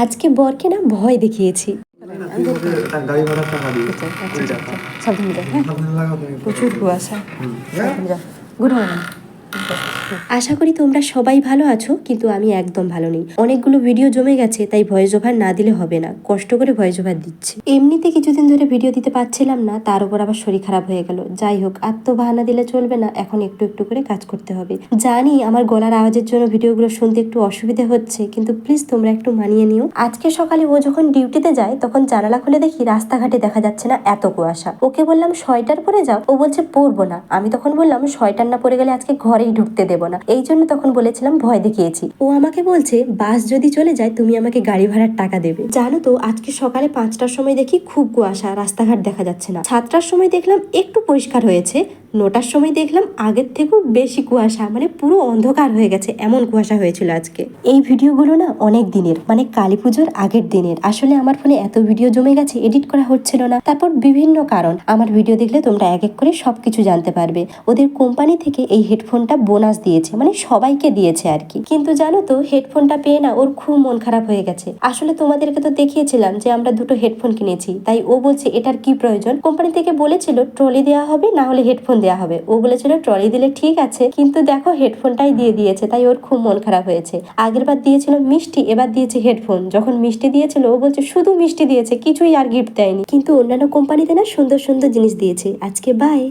আজকে বরকে না ভয় দেখিয়েছি। গাড়ি ভাড়ার টাকা দিয়ে সাবধানে যাও, হ্যাঁ? প্রচুর কুয়াশা। সাবধানে যাও। Good morning. আশা করি তোমরা সবাই ভালো আছো, কিন্তু আমি একদম ভালো নেই। অনেকগুলো ভিডিও জমে গেছে, তাই ভয়েস ওভার না দিলে হবে না, কষ্ট করে ভয়েস ওভার দিচ্ছি। এমনিতে কিছুদিন ধরে ভিডিও দিতে পারছিলাম না, তার উপর আবার শরীর খারাপ হয়ে গেল। যাই হোক, আর তো বাহানা দিলে চলবে না, এখন একটু একটু করে কাজ করতে হবে। জানি আমার গলার আওয়াজের জন্য ভিডিওগুলো শুনতে একটু অসুবিধা হচ্ছে, কিন্তু প্লিজ তোমরা একটু মানিয়ে নিও। আজকে সকালে ও যখন ডিউটিতে যায়, তখন জানালা খুলে দেখি রাস্তাঘাটে দেখা যাচ্ছে না, এত কুয়াশা। ওকে বললাম সোয়েটার পরে যাও, ও বলছে পরবো না। আমি তখন বললাম সোয়েটার না পরে গেলে আজকে ঘরেই ঢুকতে দেবো না। এই জন্য তখন বলেছিলাম ভয় দেখিয়েছি। ও আমাকে বলছে বাস যদি চলে যায় তুমি আমাকে গাড়ি ভাড়ার টাকা দেবে। জানো তো, আজকে সকালে 5টার সময় দেখি খুব কুয়াশা, রাস্তাঘাট দেখা যাচ্ছে না। 7টার সময় দেখলাম একটু পরিষ্কার হয়েছে, 9টার সময় দেখলাম আগের থেকেও বেশি কুয়াশা, মানে পুরো অন্ধকার হয়ে গেছে, এমন কুয়াশা হয়েছিল আজকে। এই ভিডিওগুলো না অনেক দিনের, মানে কালী পুজোর আগের দিনের। আসলে আমার ফোনে এত ভিডিও জমে গেছে, এডিট করা হচ্ছিল না। তারপর বিভিন্ন কারণ, আমার ভিডিও দেখলে তোমরা এক এক করে সবকিছু জানতে পারবে। ওদের কোম্পানি থেকে এই হেডফোনটা বোনাস দিয়েছে, মানে সবাইকে দিয়েছে আর কি। কিন্তু জানো তো, হেডফোনটা পেয়ে না ওর খুব মন খারাপ হয়ে গেছে। আসলে তোমাদেরকে তো দেখিয়েছিলাম যে আমরা দুটো হেডফোন কিনেছি, তাই ও বলছে এটার কি প্রয়োজন। কোম্পানি থেকে বলেছিল ট্রলি দেওয়া হবে, না হলে হেডফোন দেওয়া হবে। ও বলেছিল ট্রলি দিলে ঠিক আছে, কিন্তু দেখো হেডফোনটাই দিয়ে দিয়েছে, তাই ওর খুব মন খারাপ হয়েছে। আগের বার দিয়েছিল মিষ্টি, এবার দিয়েছে হেডফোন। যখন মিষ্টি দিয়েছিল ও বলছে শুধু মিষ্টি দিয়েছে, কিছুই আর গিফট দেয়নি। কিন্তু অন্যান্য কোম্পানিতে না সুন্দর সুন্দর জিনিস দিয়েছে। আজকে বাই।